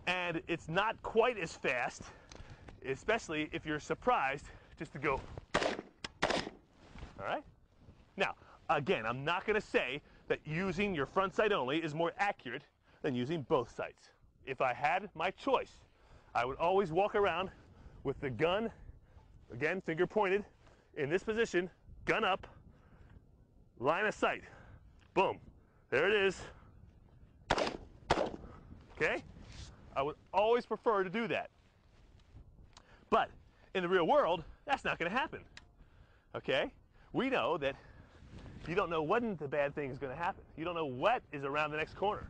And it's not quite as fast, especially if you're surprised, just to go. All right? Now, again, I'm not going to say that using your front sight only is more accurate than using both sights. If I had my choice, I would always walk around with the gun, again, finger pointed, in this position, gun up, line of sight. Boom. There it is. Okay? I would always prefer to do that. But in the real world, that's not going to happen. Okay? We know that you don't know when the bad thing is going to happen. You don't know what is around the next corner.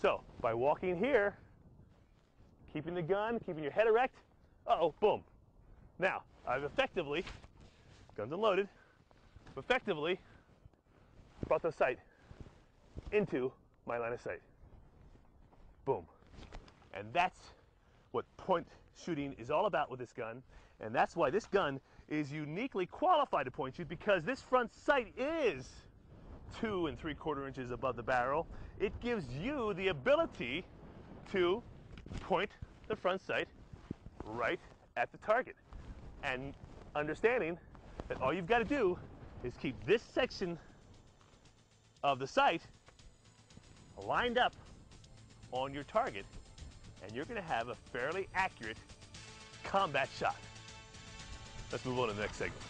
So by walking here, keeping the gun, keeping your head erect, uh-oh, boom. Now, I've effectively, guns unloaded, effectively brought the sight into my line of sight. Boom. And that's what point shooting is all about with this gun, and that's why this gun is uniquely qualified to point shoot, because this front sight is 2 3/4 inches above the barrel. It gives you the ability to point the front sight right at the target, and understanding that all you've got to do is keep this section of the sight lined up on your target, and you're going to have a fairly accurate combat shot. Let's move on to the next segment.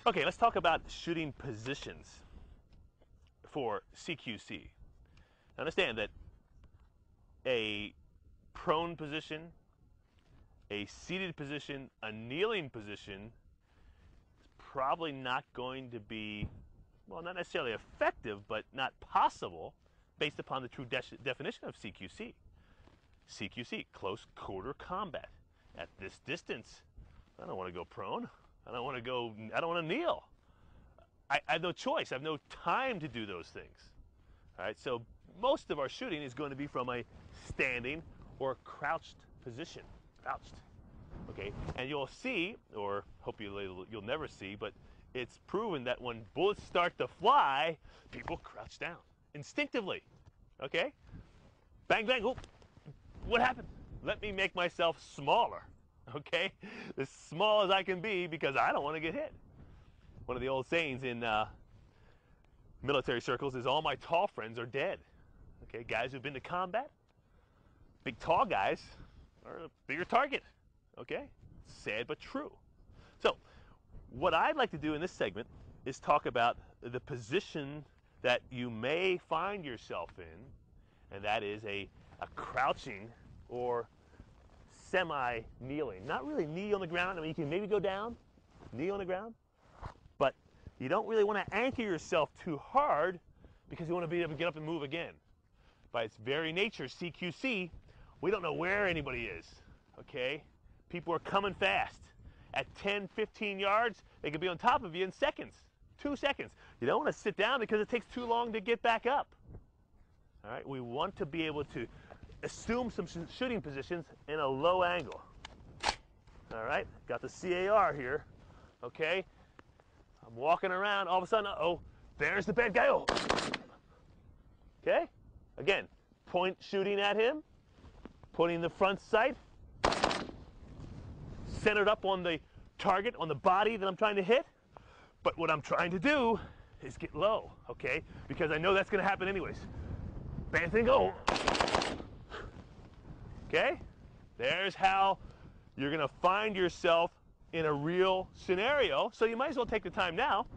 Okay, let's talk about shooting positions for CQC. Understand that a prone position, a seated position, a kneeling position is probably not going to be, well, not necessarily effective, but not possible based upon the true definition of CQC. CQC, close quarter combat. At this distance, I don't want to go prone. I don't want to kneel. I have no choice. I have no time to do those things. All right, so most of our shooting is going to be from a standing or crouched position. Crouched. Okay, and you'll see, or hopefully you'll never see, but it's proven that when bullets start to fly, people crouch down instinctively. Okay? Bang, bang, oh, what happened? Let me make myself smaller. Okay? As small as I can be, because I don't want to get hit. One of the old sayings in military circles is, all my tall friends are dead. Okay, guys who've been to combat, big tall guys are a bigger target. Okay, sad but true. So what I'd like to do in this segment is talk about the position that you may find yourself in, and that is a crouching or semi-kneeling. Not really knee on the ground. I mean, you can maybe go down, knee on the ground, but you don't really want to anchor yourself too hard, because you want to be able to get up and move again. By its very nature, CQC, we don't know where anybody is, okay? People are coming fast. At 10, 15 yards, they could be on top of you in seconds, 2 seconds. You don't want to sit down because it takes too long to get back up. All right, we want to be able to assume some shooting positions in a low angle. All right, got the CAR here, okay? I'm walking around, all of a sudden, uh-oh, there's the bad guy. Oh. Okay? Again, point shooting at him, putting the front sight centered up on the target, on the body that I'm trying to hit. But what I'm trying to do is get low, okay? Because I know that's going to happen anyways. Bad thing, go. Okay? There's how you're going to find yourself in a real scenario. So you might as well take the time now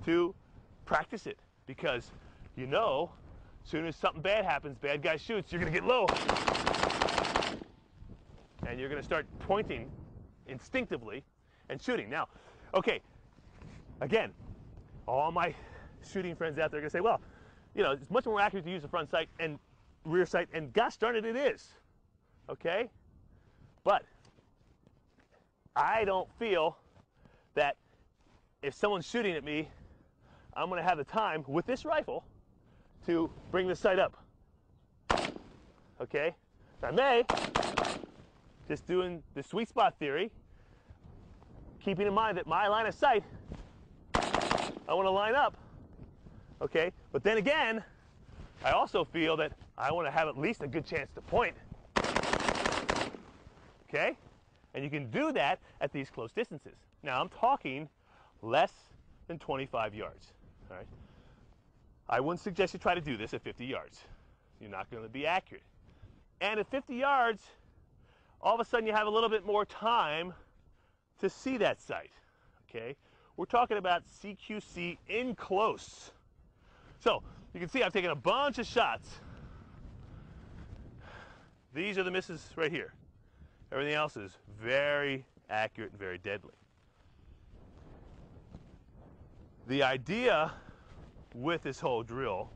to practice it, because you know, as soon as something bad happens, bad guy shoots, you're going to get low. And you're going to start pointing instinctively and shooting. Now, okay, again, all my shooting friends out there are going to say, well, you know, it's much more accurate to use the front sight and rear sight, and gosh darn it, it is. Okay? But I don't feel that if someone's shooting at me, I'm going to have the time with this rifle to bring the sight up. Okay? I may, Just doing the sweet spot theory, keeping in mind that my line of sight, I want to line up, okay? But then again, I also feel that I want to have at least a good chance to point, okay? And you can do that at these close distances. Now, I'm talking less than 25 yards, all right? I wouldn't suggest you try to do this at 50 yards. You're not going to be accurate. And at 50 yards, all of a sudden you have a little bit more time to see that sight, okay? We're talking about CQC in close. So you can see I've taken a bunch of shots. These are the misses right here. Everything else is very accurate and very deadly. The idea with this whole drill,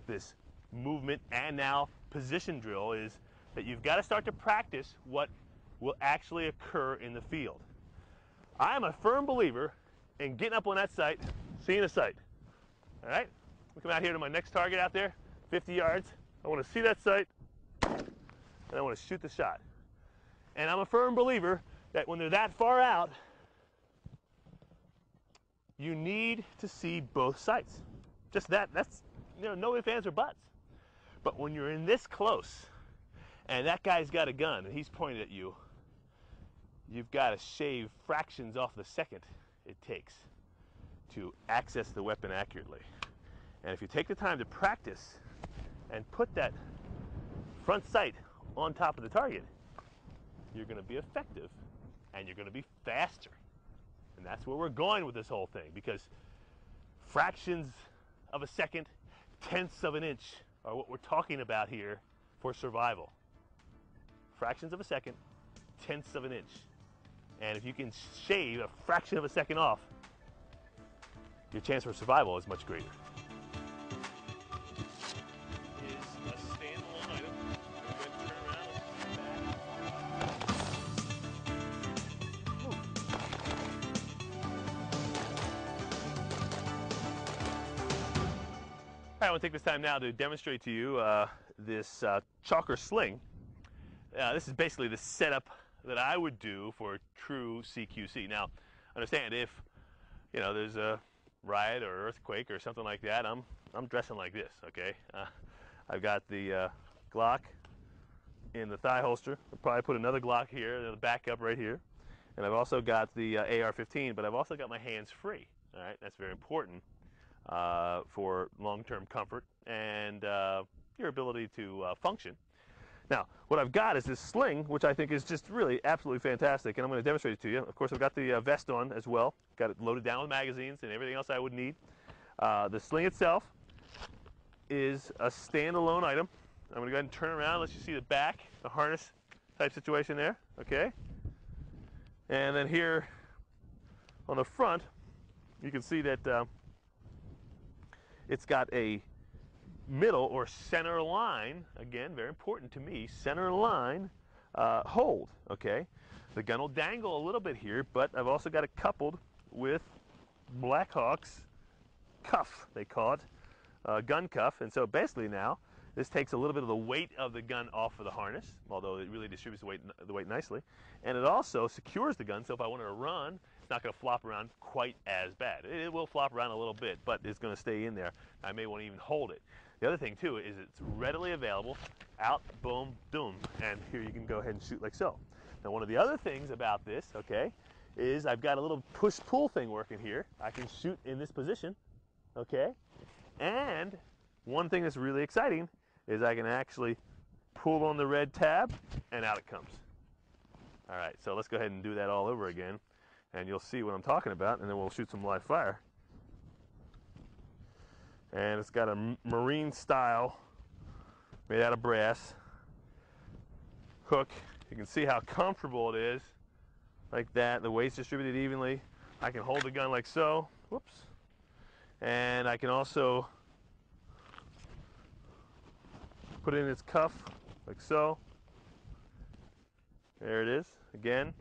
this movement and now position drill, is that you've got to start to practice what will actually occur in the field. I'm a firm believer in getting up on that sight, seeing a sight. All right? We come out here to my next target out there, 50 yards. I want to see that sight, and I want to shoot the shot. And I'm a firm believer that when they're that far out, you need to see both sights. Just that. That's, no ifs, ands, or buts. But when you're in this close, and that guy's got a gun and he's pointed at you, you've got to shave fractions off the second it takes to access the weapon accurately. And if you take the time to practice and put that front sight on top of the target, you're going to be effective and you're going to be faster. And that's where we're going with this whole thing, because fractions of a second, tenths of an inch are what we're talking about here for survival. Fractions of a second, tenths of an inch. And if you can shave a fraction of a second off, your chance for survival is much greater. Is a standalone item. Turn around I want to take this time now to demonstrate to you this chalker sling. This is basically the setup that I would do for true CQC. Now, understand, if there's a riot or earthquake or something like that, I'm dressing like this, okay? I've got the Glock in the thigh holster. I'll probably put another Glock here, the backup right here. And I've also got the AR-15, but I've also got my hands free, all right? That's very important for long-term comfort and your ability to function. Now, what I've got is this sling, which I think is just really absolutely fantastic, and I'm going to demonstrate it to you. Of course, I've got the vest on as well. Got it loaded down with magazines and everything else I would need. The sling itself is a standalone item. I'm going to go ahead and turn around, let you see the back, the harness type situation there, okay? And then here on the front, you can see that it's got a middle or center line, again, very important to me, center line hold, okay? The gun will dangle a little bit here, but I've also got it coupled with Blackhawk's cuff, they call it, gun cuff. And so basically now, this takes a little bit of the weight of the gun off of the harness, although it really distributes the weight nicely. And it also secures the gun, so if I wanted to run, it's not going to flop around quite as bad. It will flop around a little bit, but it's going to stay in there. I may want to even hold it. The other thing, too, is it's readily available. Out, boom, boom, and here you can go ahead and shoot like so. Now, one of the other things about this, okay, is I've got a little push-pull thing working here. I can shoot in this position, okay? And one thing that's really exciting is I can actually pull on the red tab, and out it comes. All right, so let's go ahead and do that all over again, and you'll see what I'm talking about, and then we'll shoot some live fire. And it's got a marine style, made out of brass, hook. You can see how comfortable it is, like that. The weight's distributed evenly. I can hold the gun like so, whoops. And I can also put it in its cuff, like so. There it is, again.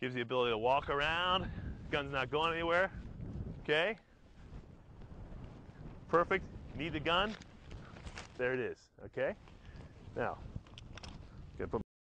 Gives the ability to walk around. Gun's not going anywhere, okay? Perfect. Need the gun? There it is, okay? Now, gotta put